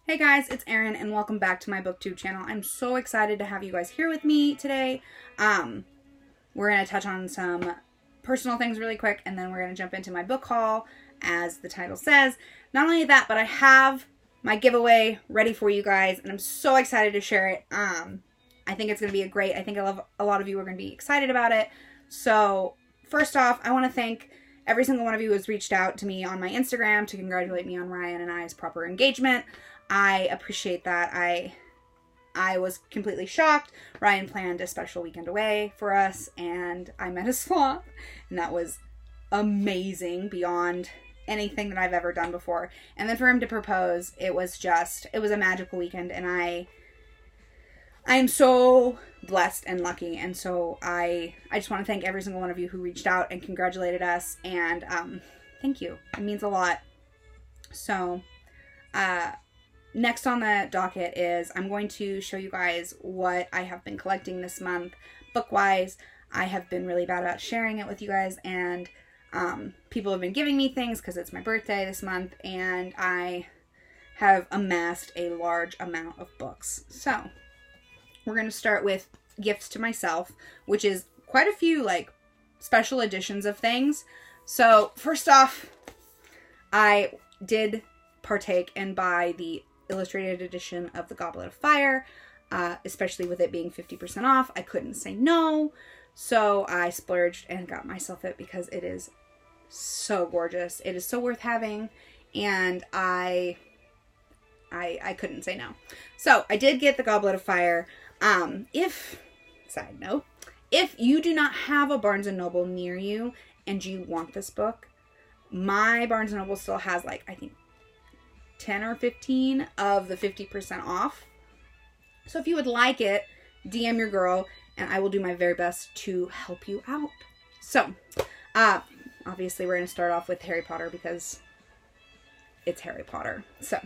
Hey guys, it's Erin and welcome back to my booktube channel. I'm so excited to have you guys here with me today. We're going to touch on some personal things really quick and then we're going to jump into my book haul as the title says. Not only that, but I have my giveaway ready for you guys and I'm so excited to share it. I think it's going to be I think a lot of you are going to be excited about it. So first off, I want to thank every single one of you who has reached out to me on my Instagram to congratulate me on Ryan and I's proper engagement. I appreciate that. I was completely shocked. Ryan planned a special weekend away for us and I met a sloth and that was amazing beyond anything that I've ever done before. And then for him to propose, it was a magical weekend and I am so blessed and lucky. And so I just want to thank every single one of you who reached out and congratulated us and thank you. It means a lot. So, next on the docket is I'm going to show you guys what I have been collecting this month book-wise. I have been really bad about sharing it with you guys and people have been giving me things because it's my birthday this month and I have amassed a large amount of books. So we're going to start with gifts to myself, which is quite a few like special editions of things. So first off, I did partake and buy the illustrated edition of The Goblet of Fire, especially with it being 50% off. I couldn't say no, so I splurged and got myself it because it is so gorgeous. It is so worth having, and I couldn't say no. So I did get The Goblet of Fire. Side note, if you do not have a Barnes & Noble near you and you want this book, my Barnes & Noble still has like, I think 10 or 15 of the 50% off. So if you would like it, DM your girl and I will do my very best to help you out. So, obviously we're going to start off with Harry Potter because it's Harry Potter. So,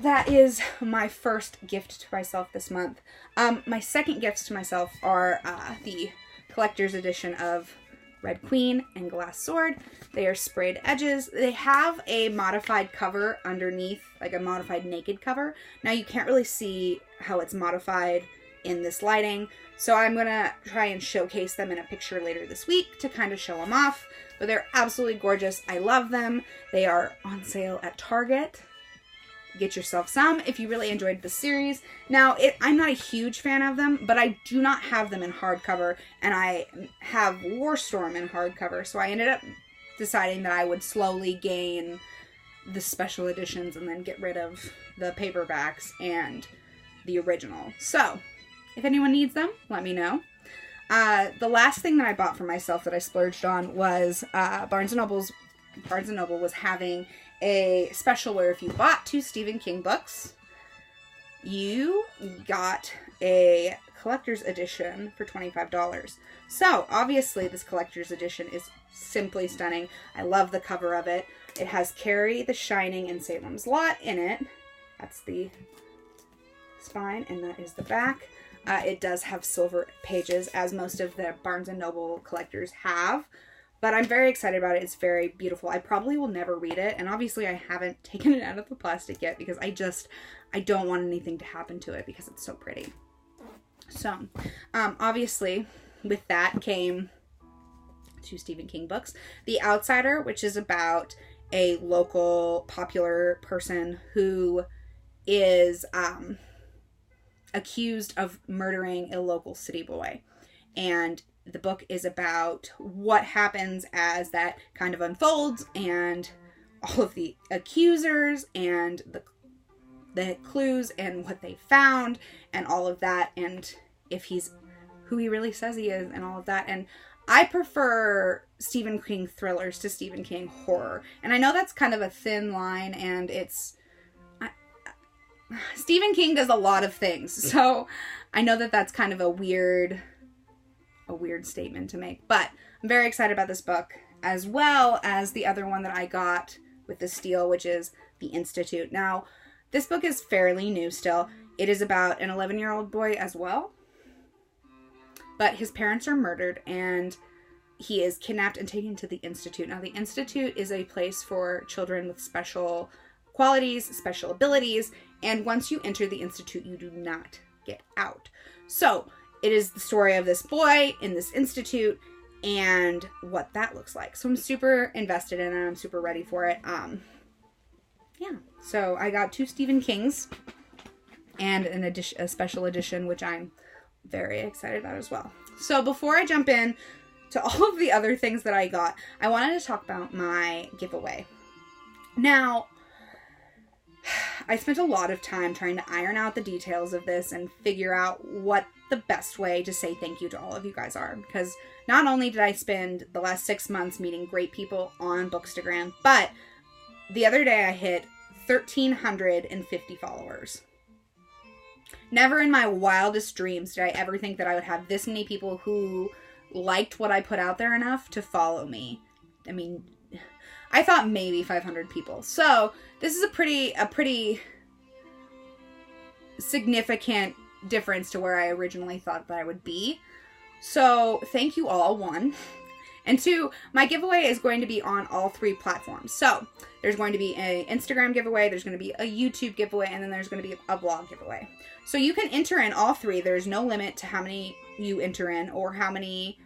that is my first gift to myself this month. My second gifts to myself are the collector's edition of Red Queen and Glass Sword. They are sprayed edges. They have a modified cover underneath, like a modified naked cover. Now you can't really see how it's modified in this lighting, so I'm gonna try and showcase them in a picture later this week to kind of show them off. But they're absolutely gorgeous. I love them. They are on sale at Target. Get yourself some if you really enjoyed the series. Now, I'm not a huge fan of them, but I do not have them in hardcover, and I have Warstorm in hardcover, so I ended up deciding that I would slowly gain the special editions and then get rid of the paperbacks and the original. So, if anyone needs them, let me know. The last thing that I bought for myself that I splurged on was Barnes & Noble was having a special where if you bought 2 Stephen King books, you got a collector's edition for $25. So, obviously, this collector's edition is simply stunning. I love the cover of it. It has Carrie, the Shining, and Salem's Lot in it. That's the spine, and that is the back. It does have silver pages, as most of the Barnes & Noble collectors have. But I'm very excited about it. It's very beautiful. I probably will never read it. And obviously I haven't taken it out of the plastic yet because I don't want anything to happen to it because it's so pretty. So, obviously with that came 2 Stephen King books. The Outsider, which is about a local popular person who is accused of murdering a local city boy. And the book is about what happens as that kind of unfolds and all of the accusers and the clues and what they found and all of that and if he's who he really says he is and all of that. And I prefer Stephen King thrillers to Stephen King horror. And I know that's kind of a thin line and Stephen King does a lot of things. So I know that that's kind of a weird statement to make, but I'm very excited about this book as well as the other one that I got with the steal, which is The Institute. Now, this book is fairly new still. It is about an 11-year-old boy as well, but his parents are murdered and he is kidnapped and taken to the Institute. Now, the Institute is a place for children with special qualities, special abilities, and once you enter the institute, you do not get out. So it is the story of this boy in this institute and what that looks like. So I'm super invested in it. I'm super ready for it. Yeah. So I got 2 Stephen Kings and a special edition, which I'm very excited about as well. So before I jump in to all of the other things that I got, I wanted to talk about my giveaway. Now, I spent a lot of time trying to iron out the details of this and figure out what the best way to say thank you to all of you guys are. Because not only did I spend the last 6 months meeting great people on bookstagram, but the other day I hit 1,350 followers. Never in my wildest dreams did I ever think that I would have this many people who liked what I put out there enough to follow me. I mean, I thought maybe 500 people. So this is a pretty significant difference to where I originally thought that I would be. So thank you all, 1. And 2, my giveaway is going to be on all 3 platforms. So there's going to be an Instagram giveaway, there's going to be a YouTube giveaway, and then there's going to be a blog giveaway. So you can enter in all 3. There's no limit to how many you enter in or how many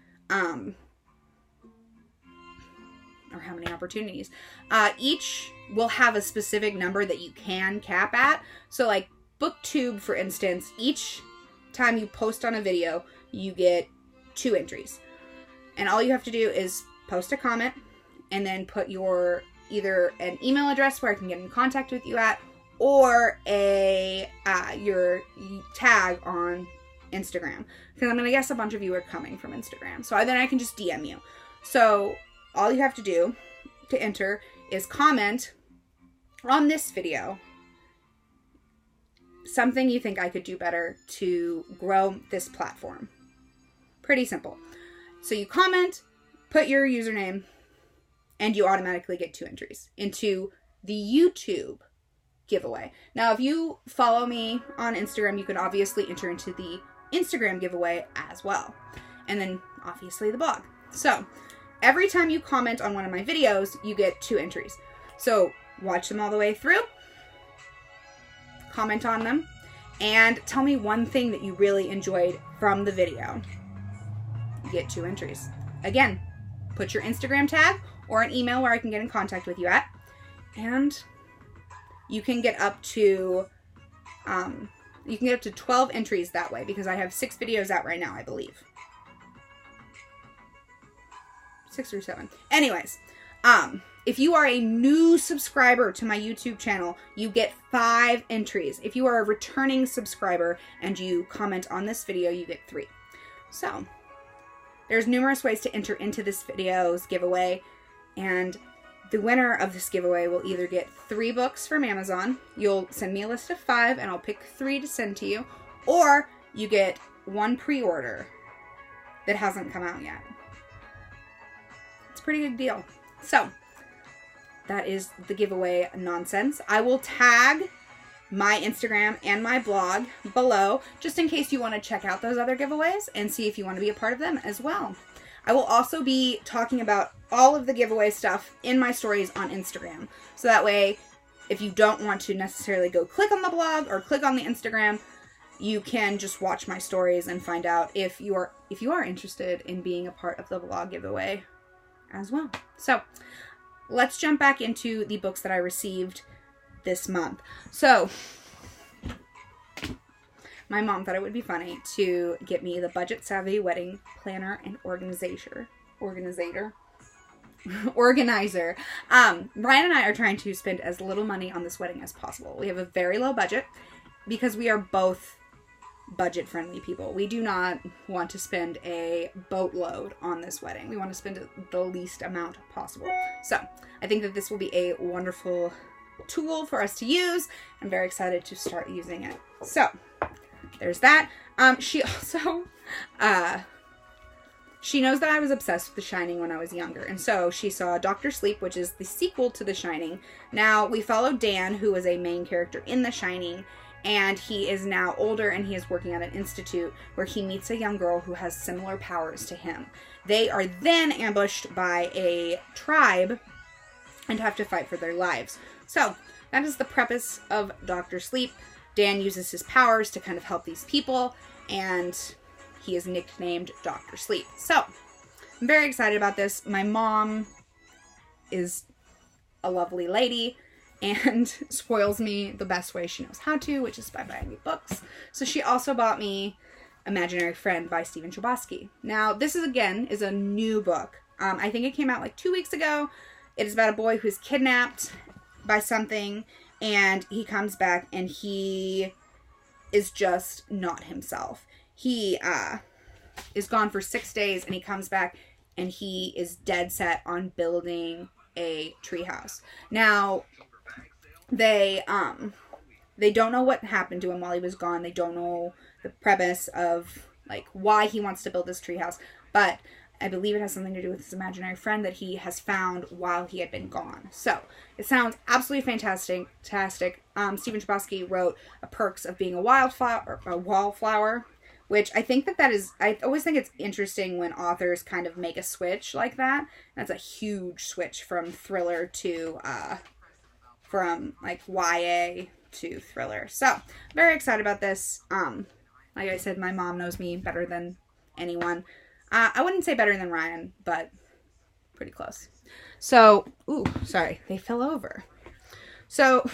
opportunities. Each will have a specific number that you can cap at. So like BookTube, for instance, each time you post on a video, you get 2 entries. And all you have to do is post a comment and then put your either an email address where I can get in contact with you at, or your tag on Instagram. Because I'm going to guess a bunch of you are coming from Instagram. So then I can just DM you. So all you have to do to enter is comment on this video something you think I could do better to grow this platform. Pretty simple. So you comment, put your username, and you automatically get 2 entries into the YouTube giveaway. Now, if you follow me on Instagram, you could obviously enter into the Instagram giveaway as well. And then obviously the blog. So every time you comment on one of my videos, you get 2 entries. So watch them all the way through, comment on them, and tell me one thing that you really enjoyed from the video. You get 2 entries. Again, put your Instagram tag or an email where I can get in contact with you at, and you can get up to 12 entries that way, because I have 6 videos out right now, I believe. 6 or 7. Anyways, if you are a new subscriber to my YouTube channel, you get 5 entries. If you are a returning subscriber and you comment on this video, you get 3. So there's numerous ways to enter into this video's giveaway, and the winner of this giveaway will either get 3 books from Amazon. You'll send me a list of 5 and I'll pick 3 to send to you, or you get 1 pre-order that hasn't come out yet. It's a pretty good deal. So that is the giveaway nonsense. I will tag my Instagram and my blog below, just in case you want to check out those other giveaways and see if you want to be a part of them as well. I will also be talking about all of the giveaway stuff in my stories on Instagram. So that way, if you don't want to necessarily go click on the blog or click on the Instagram, you can just watch my stories and find out if you are interested in being a part of the blog giveaway as well. So let's jump back into the books that I received this month. So my mom thought it would be funny to get me the Budget Savvy Wedding Planner and Organizer. Brian and I are trying to spend as little money on this wedding as possible. We have a very low budget because we are both budget-friendly people. We do not want to spend a boatload on this wedding. We want to spend the least amount possible. So I think that this will be a wonderful tool for us to use. I'm very excited to start using it. So there's that. She also, she knows that I was obsessed with The Shining when I was younger. And so she saw Dr. Sleep, which is the sequel to The Shining. Now, we follow Dan, who is a main character in The Shining, and he is now older and he is working at an institute where he meets a young girl who has similar powers to him. They are then ambushed by a tribe and have to fight for their lives. So that is the preface of Dr. Sleep. Dan uses his powers to kind of help these people, and he is nicknamed Dr. Sleep. So, I'm very excited about this. My mom is a lovely lady and spoils me the best way she knows how to, which is by buying me books. So she also bought me Imaginary Friend by Stephen Chbosky. Now, this is a new book. I think it came out like 2 weeks ago. It is about a boy who's kidnapped by something, and he comes back and he is just not himself. He is gone for 6 days, and he comes back and he is dead set on building a treehouse. Now, they don't know what happened to him while he was gone. They don't know the premise of like why he wants to build this treehouse, but I believe it has something to do with his imaginary friend that he has found while he had been gone. So it sounds absolutely fantastic. Stephen Chbosky wrote A Perks of Being a Wallflower, which I think that is, I always think it's interesting when authors kind of make a switch like that. That's a huge switch from thriller to from like YA to thriller. So very excited about this. Like I said, my mom knows me better than anyone. I wouldn't say better than Ryan, but pretty close. So, ooh, sorry, they fell over. So,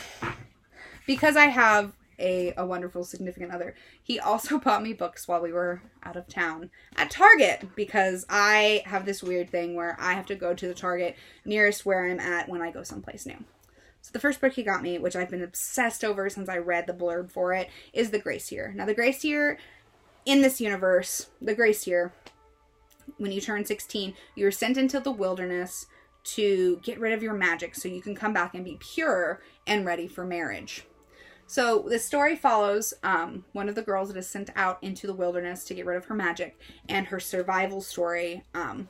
because I have a wonderful significant other, he also bought me books while we were out of town at Target, because I have this weird thing where I have to go to the Target nearest where I'm at when I go someplace new. So the first book he got me, which I've been obsessed over since I read the blurb for it, is The Grace Year. Now, the Grace Year, in this universe, the Grace Year, when you turn 16, you're sent into the wilderness to get rid of your magic so you can come back and be pure and ready for marriage. So this story follows one of the girls that is sent out into the wilderness to get rid of her magic and her survival story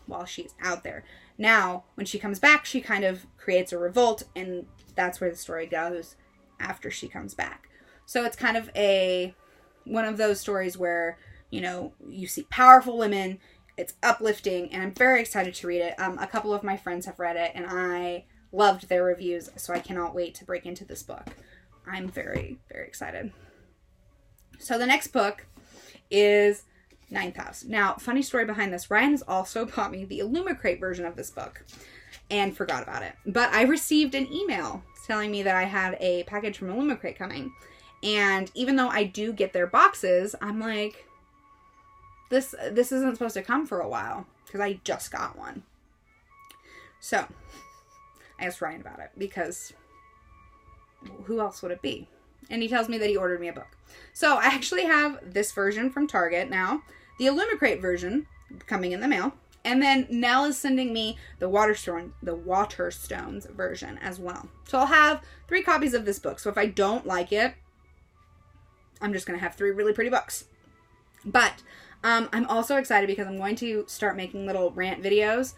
while she's out there. Now, when she comes back, she kind of creates a revolt, and that's where the story goes after she comes back. So it's kind of one of those stories where, you know, you see powerful women. It's uplifting, and I'm very excited to read it. A couple of my friends have read it, and I loved their reviews, so I cannot wait to break into this book. I'm very, very excited. So the next book is Ninth House. Now, funny story behind this. Ryan has also bought me the Illumicrate version of this book and forgot about it. But I received an email telling me that I had a package from Illumicrate coming. And even though I do get their boxes, I'm like, this isn't supposed to come for a while because I just got one. So I asked Ryan about it because who else would it be? And he tells me that he ordered me a book. So I actually have this version from Target now, the Illumicrate version coming in the mail, and then Nell is sending me the Waterstones version as well. So I'll have 3 copies of this book. So if I don't like it, I'm just going to have 3 really pretty books. But I'm also excited because I'm going to start making little rant videos.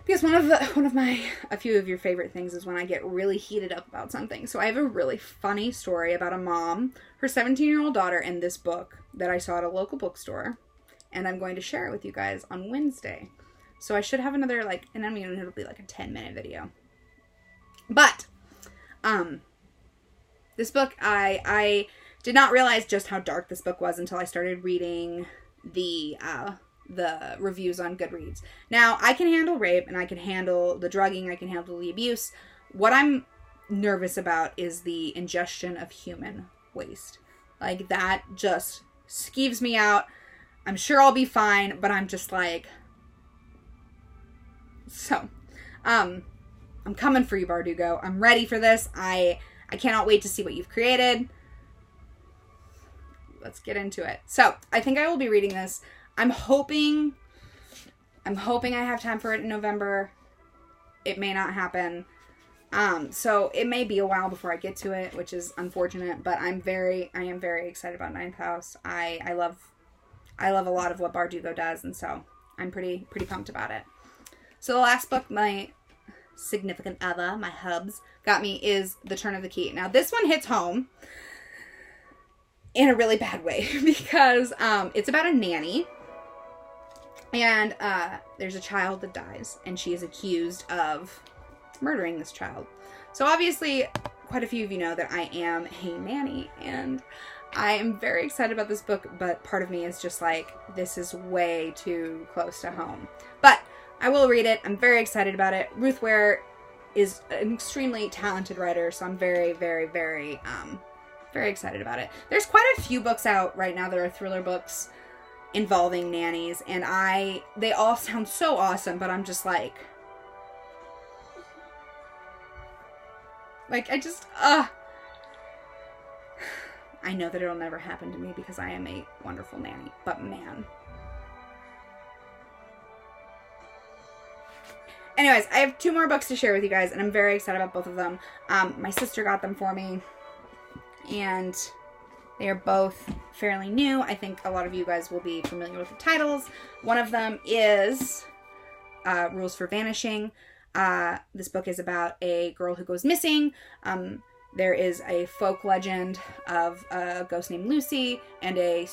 Because a few of your favorite things is when I get really heated up about something. So I have a really funny story about a mom, her 17-year-old daughter, and this book that I saw at a local bookstore. And I'm going to share it with you guys on Wednesday. So I should have another, and I mean, it'll be like a 10-minute video. But, this book, I did not realize just how dark this book was until I started reading the reviews on Goodreads. Now, I can handle rape, and I can handle the drugging, I can handle the abuse. What I'm nervous about is the ingestion of human waste. Like, that just skeeves me out. I'm sure I'll be fine, but I'm just like... So, I'm coming for you, Bardugo. I'm ready for this. I cannot wait to see what you've created. Let's get into it. So, I think I will be reading this. I'm hoping I have time for it in November. It may not happen. So it may be a while before I get to it, which is unfortunate, but I am very excited about Ninth House. I love a lot of what Bardugo does, and so I'm pretty pumped about it. So the last book my significant other, my hubs, got me is The Turn of the Key. Now this one hits home in a really bad way because it's about a nanny, and there's a child that dies, and she is accused of murdering this child. So obviously quite a few of you know that I am a nanny, and I am very excited about this book, but part of me is just like, this is way too close to home. But I will read it. I'm very excited about it. Ruth Ware is an extremely talented writer, so I'm very, very, very excited about it. There's quite a few books out right now that are thriller books involving nannies, and they all sound so awesome, but I'm just like I just, I know that it'll never happen to me because I am a wonderful nanny, but man. Anyways, I have 2 more books to share with you guys, and I'm very excited about both of them. My sister got them for me, and they are both fairly new. I think a lot of you guys will be familiar with the titles. One of them is Rules for Vanishing. This book is about a girl who goes missing. There is a folk legend of a ghost named Lucy and a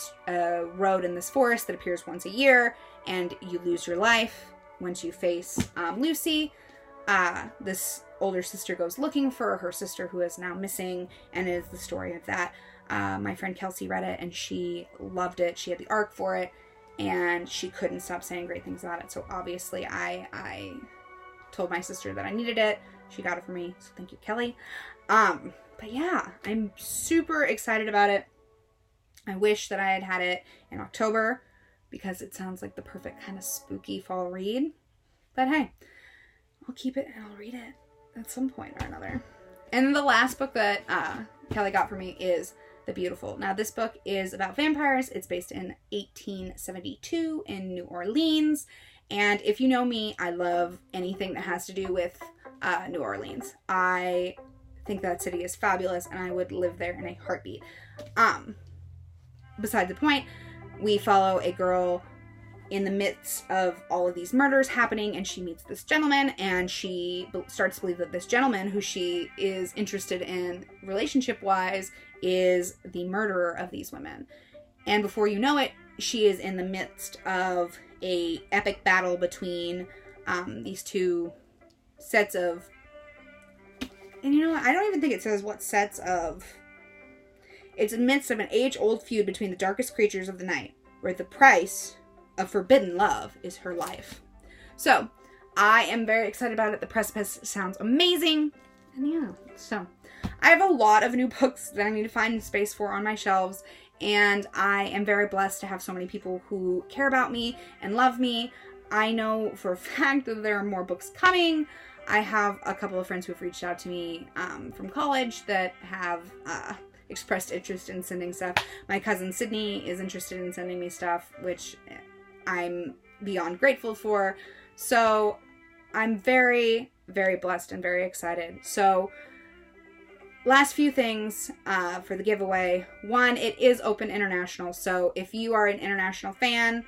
road in this forest that appears once a year, and you lose your life once you face Lucy. This older sister goes looking for her sister who is now missing, and it is the story of that. My friend Kelsey read it, and she loved it. She had the arc for it, and she couldn't stop saying great things about it. So obviously I told my sister that I needed it. She got it for me, so thank you, Kelly. But yeah, I'm super excited about it. I wish that I had had it in October because it sounds like the perfect kind of spooky fall read. But hey, I'll keep it and I'll read it at some point or another. And the last book that Kelly got for me is The Beautiful. Now, this book is about vampires. It's based in 1872 in New Orleans. And if you know me, I love anything that has to do with New Orleans. I think that city is fabulous, and I would live there in a heartbeat. Beside the point, we follow a girl in the midst of all of these murders happening, and she meets this gentleman, and she starts to believe that this gentleman, who she is interested in relationship-wise, is the murderer of these women. And before you know it, she is in the midst of a epic battle between these two sets of, and you know what, I don't even think it says what sets of. It's in the midst of an age-old feud between the darkest creatures of the night, where the price of forbidden love is her life. So I am very excited about it. The precipice sounds amazing, and yeah, so I have a lot of new books that I need to find space for on my shelves, and I am very blessed to have so many people who care about me and love me. I know for a fact that there are more books coming. I have a couple of friends who have reached out to me from college that have expressed interest in sending stuff. My cousin Sydney is interested in sending me stuff, which I'm beyond grateful for. So I'm very, very blessed and very excited. So last few things for the giveaway. One, it is open international. So if you are an international fan,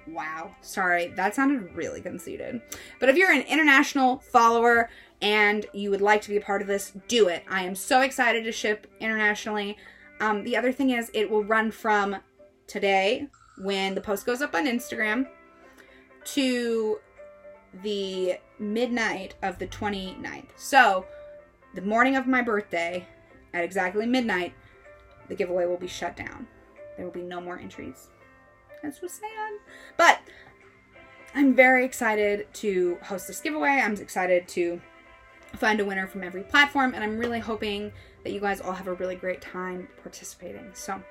wow, sorry, that sounded really conceited. But if you're an international follower and you would like to be a part of this, do it. I am so excited to ship internationally. The other thing is, it will run from today, when the post goes up on Instagram, to the midnight of the 29th. So the morning of my birthday, at exactly midnight, the giveaway will be shut down. There will be no more entries. That's so sad. But I'm very excited to host this giveaway. I'm excited to find a winner from every platform, and I'm really hoping that you guys all have a really great time participating. So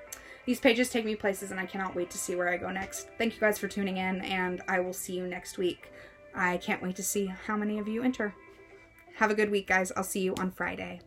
these pages take me places, and I cannot wait to see where I go next. Thank you guys for tuning in, and I will see you next week. I can't wait to see how many of you enter. Have a good week, guys. I'll see you on Friday.